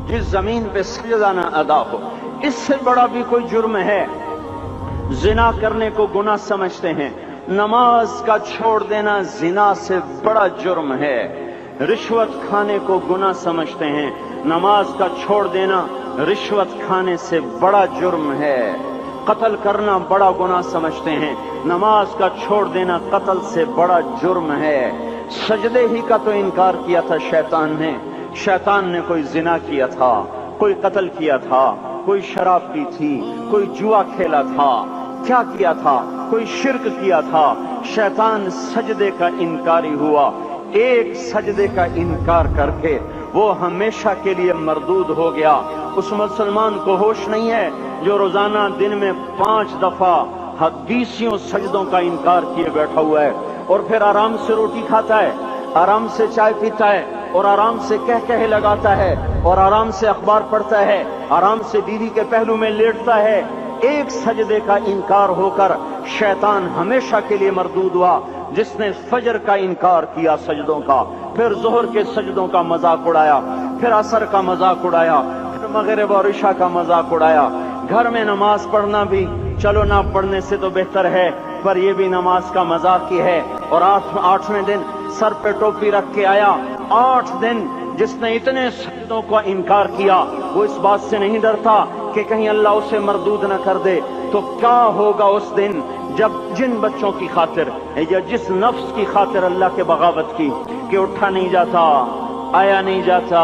جس زمین پہ سجدہ نہ ادا ہو، اس سے بڑا بھی کوئی جرم ہے؟ زنا کرنے کو گناہ سمجھتے ہیں، نماز کا چھوڑ دینا زنا سے بڑا جرم ہے۔ رشوت کھانے کو گناہ سمجھتے ہیں، نماز کا چھوڑ دینا رشوت کھانے سے بڑا جرم ہے۔ قتل کرنا بڑا گناہ سمجھتے ہیں، نماز کا چھوڑ دینا قتل سے بڑا جرم ہے۔ سجدے ہی کا تو انکار کیا تھا شیطان نے کوئی زنا کیا تھا، کوئی قتل کیا تھا، کوئی شراب پی تھی، کوئی جوا کھیلا تھا، کیا کیا تھا؟ کوئی شرک کیا تھا۔ شیطان سجدے کا انکاری ہوا، ایک سجدے کا انکار کر کے وہ ہمیشہ کے لیے مردود ہو گیا۔ اس مسلمان کو ہوش نہیں ہے جو روزانہ دن میں 5 دفعہ 20 سجدوں کا انکار کیے بیٹھا ہوا ہے، اور پھر آرام سے روٹی کھاتا ہے، آرام سے چائے پیتا ہے، اور آرام سے کہے لگاتا ہے، اور آرام سے اخبار پڑھتا ہے، آرام سے بیوی کے پہلو میں لیٹتا ہے۔ ایک سجدے کا انکار ہو کر شیطان ہمیشہ کے لیے مردود ہوا۔ جس نے فجر کا انکار کیا سجدوں کا، پھر ظہر کے سجدوں کا مذاق اڑایا، پھر عصر کا مذاق اڑایا، پھر مغرب اور عشاء کا مذاق اڑایا۔ گھر میں نماز پڑھنا بھی چلو نہ پڑھنے سے تو بہتر ہے، پر یہ بھی نماز کا مذاق ہی ہے۔ اور 8ویں دن سر پہ ٹوپی رکھ کے آیا۔ 8 دن جس نے اتنے سجدوں کا انکار کیا، وہ اس بات سے نہیں ڈرتا کہ کہیں اللہ اسے مردود نہ کر دے۔ تو کیا ہوگا اس دن جب جن بچوں کی خاطر یا جس نفس کی خاطر اللہ کے بغاوت کی کہ اٹھا نہیں جاتا، آیا نہیں جاتا،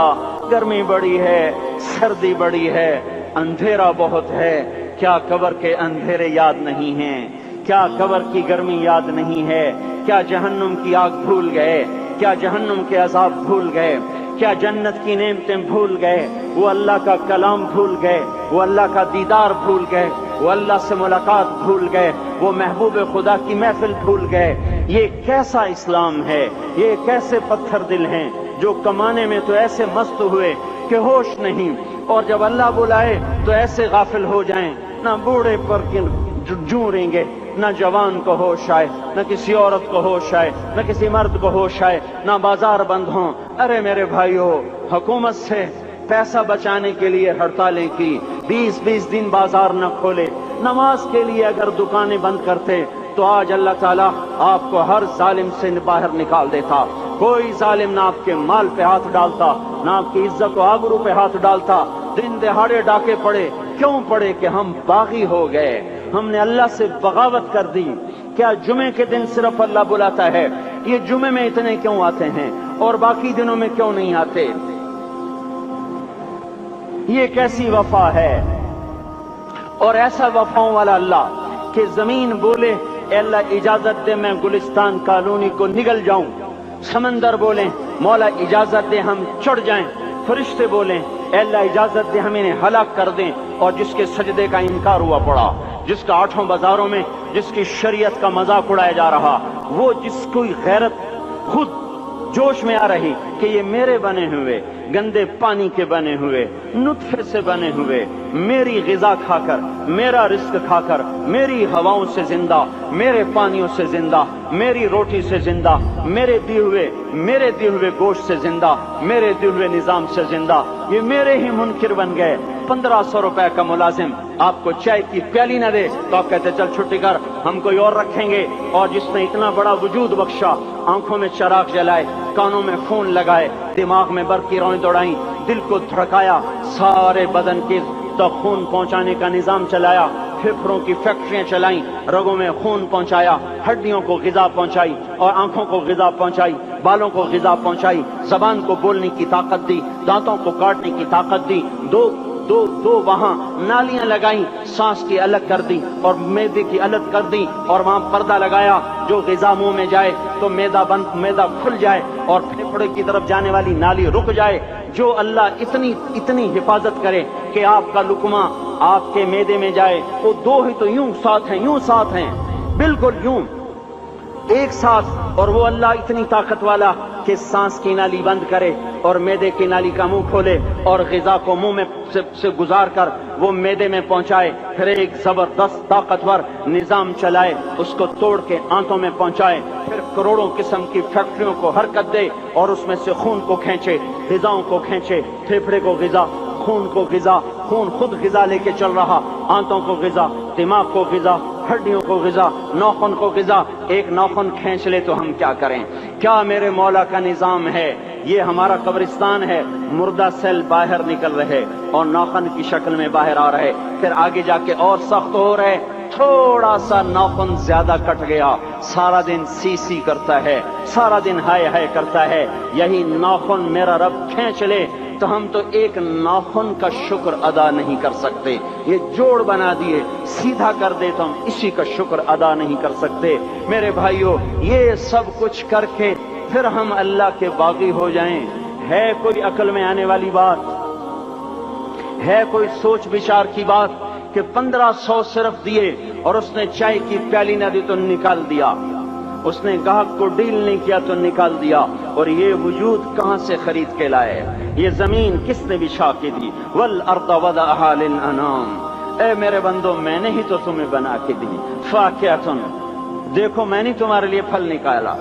گرمی بڑی ہے، سردی بڑی ہے، اندھیرا بہت ہے، کیا قبر کے اندھیرے یاد نہیں ہیں؟ کیا قبر کی گرمی یاد نہیں ہے؟ کیا جہنم کی آگ بھول گئے؟ کیا جہنم کے عذاب بھول گئے؟ کیا جنت کی نعمتیں بھول گئے؟ وہ اللہ کا کلام بھول گئے، وہ اللہ کا دیدار بھول گئے، وہ اللہ سے ملاقات بھول گئے، وہ محبوب خدا کی محفل بھول گئے۔ یہ کیسا اسلام ہے؟ یہ کیسے پتھر دل ہیں جو کمانے میں تو ایسے مست ہوئے کہ ہوش نہیں، اور جب اللہ بلائے تو ایسے غافل ہو جائیں، نہ بوڑھے پر جوں گے، نہ جوان کو ہوش آئے، نہ کسی عورت کو ہوش آئے، نہ کسی مرد کو ہوش آئے، نہ بازار بند ہوں۔ ارے میرے بھائیو، حکومت سے پیسہ بچانے کے لیے ہڑتالیں کی، 20 دن بازار نہ کھولے، نماز کے لیے اگر دکانیں بند کرتے تو آج اللہ تعالیٰ آپ کو ہر ظالم سے باہر نکال دیتا۔ کوئی ظالم نہ آپ کے مال پہ ہاتھ ڈالتا، نہ آپ کی عزت و آبرو پہ ہاتھ ڈالتا۔ دن دہاڑے ڈاکے پڑے، کیوں پڑے؟ کہ ہم باغی ہو گئے، ہم نے اللہ سے بغاوت کر دی۔ کیا جمعے کے دن صرف اللہ بلاتا ہے؟ یہ جمعے میں اتنے کیوں آتے ہیں اور باقی دنوں میں کیوں نہیں آتے؟ یہ کیسی وفا ہے؟ اور ایسا وفاؤں والا اللہ کہ زمین بولے اے اللہ اجازت دے میں گلستان کالونی کو نگل جاؤں، سمندر بولیں مولا اجازت دے ہم چڑھ جائیں، فرشتے بولیں اے اللہ اجازت دے ہم انہیں ہلاک کر دیں، اور جس کے سجدے کا انکار ہوا پڑا، جس کا 8 بازاروں میں جس کی شریعت کا مذاق اڑایا جا رہا، وہ جس کوئی غیرت خود جوش میں آ رہی کہ یہ میرے بنے ہوئے گندے پانی کے بنے ہوئے نطفے سے بنے ہوئے میری غذا کھا کر، میرا رزق کھا کر، میری ہواؤں سے زندہ، میرے پانیوں سے زندہ، میری روٹی سے زندہ، میرے دیے ہوئے گوشت سے زندہ، میرے دیے ہوئے نظام سے زندہ، یہ میرے ہی منکر بن گئے۔ 1500 روپے کا ملازم آپ کو چائے کی پیالی نہ دے تو آپ کہتے چل چھٹی کر، ہم کوئی اور رکھیں گے۔ اور جس نے اتنا بڑا وجود بخشا، آنکھوں میں چراغ جلائے، کانوں میں خون لگائے، دماغ میں برقی روئیں دوڑائیں، دل کو دھڑکایا، سارے بدن کے تک خون پہنچانے کا نظام چلایا، پھیپھڑوں کی فیکٹریاں چلائیں، رگوں میں خون پہنچایا، ہڈیوں کو غذا پہنچائی اور آنکھوں کو غذا پہنچائی، بالوں کو غذا پہنچائی، زبان کو بولنے کی طاقت دی، دانتوں کو کاٹنے کی طاقت دی، دو وہاں نالیاں لگائیں، سانس کی الگ کر دی اور معدے کی الگ کر دی، اور وہاں پردہ لگایا، جو غذا منہ میں جائے تو معدہ کھل جائے اور پھیپھڑے کی طرف جانے والی نالی رک جائے۔ جو اللہ اتنی حفاظت کرے کہ آپ کا لقمہ آپ کے معدے میں جائے، وہ 2 ہی تو یوں ساتھ ہیں بالکل یوں ایک ساتھ، اور وہ اللہ اتنی طاقت والا کہ سانس کی نالی بند کرے اور معدے کی نالی کا منہ کھولے اور غذا کو منہ میں سے گزار کر وہ معدے میں پہنچائے، پھر ایک زبردست طاقتور نظام چلائے، اس کو توڑ کے آنتوں میں پہنچائے، پھر کروڑوں قسم کی فیکٹریوں کو حرکت دے اور اس میں سے خون کو کھینچے، غذاؤں کو کھینچے، پھیپھڑے کو غذا، خون کو غذا، خون خود غذا لے کے چل رہا، آنتوں کو غذا، دماغ کو غذا، ہڈیوں کو غذا، ناخن کو غذا، ایک ناخن کھینچ لے تو ہم کیا کریں؟ کیا میرے مولا کا نظام ہے؟ یہ ہمارا قبرستان ہے، مردہ سیل باہر نکل رہے اور ناخن کی شکل میں باہر آ رہے، پھر آگے جا کے اور سخت ہو رہے، تھوڑا سا ناخن زیادہ کٹ گیا، سارا دن سی سی کرتا ہے، سارا دن ہائے ہائے کرتا ہے، یہی ناخن میرا رب کھینچ لے تو ہم تو ایک ناخن کا شکر ادا نہیں کر سکتے، یہ جوڑ بنا دیے سیدھا کر دے تو ہم اسی کا شکر ادا نہیں کر سکتے۔ میرے بھائیو، یہ سب کچھ کر کے پھر ہم اللہ کے باغی ہو جائیں، ہے کوئی عقل میں آنے والی بات؟ ہے کوئی سوچ بچار کی بات کہ 1500 صرف دیے اور اس نے چائے کی پیالی نہ دی تو نکال دیا، اس نے گاہک کو ڈیل نہیں کیا تو نکال دیا، اور یہ وجود کہاں سے خرید کے لائے؟ یہ زمین کس نے بچھا کے دی؟ والارض وضعها للانام، اے میرے بندو میں نے ہی تو تمہیں بنا کے دی، فاکہۃ، دیکھو میں نے تمہارے لیے پھل نکالا،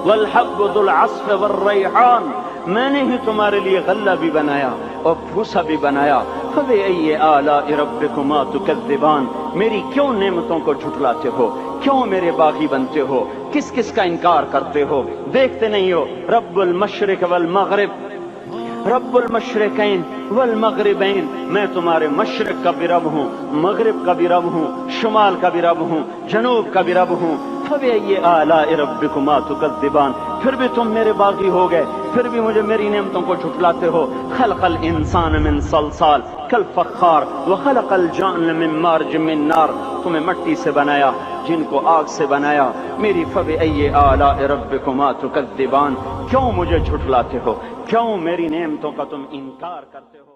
والحب ذو العصف والریحان، میں نے ہی تمہارے لیے غلہ بھی بنایا اور بھوسا بھی بنایا، فبأي آلاء ربكما تكذبان، میری کیوں نعمتوں کو جھٹلاتے ہو؟ کیوں میرے باغی بنتے ہو؟ کس کس کا انکار کرتے ہو؟ دیکھتے نہیں ہو رب المشرق والمغرب، رب المشرقین والمغربین، میں تمہارے مشرق کا بھی رب ہوں، مغرب کا بھی رب ہوں، شمال کا بھی رب ہوں، جنوب کا بھی رب ہوں، فبأي آلاء ربكما تكذبان، پھر بھی تم میرے باغی ہو گئے، پھر بھی مجھے میری نعمتوں کو جھٹلاتے ہو۔ خلق الانسان من صلصال کالفخار وخلق الجان من مارج من نار، تمہیں مٹی سے بنایا، جن کو آگ سے بنایا، میری فبأي آلاء ربكما تكذبان، کیوں مجھے جھٹلاتے ہو؟ کیوں میری نعمتوں کا تم انکار کرتے ہو؟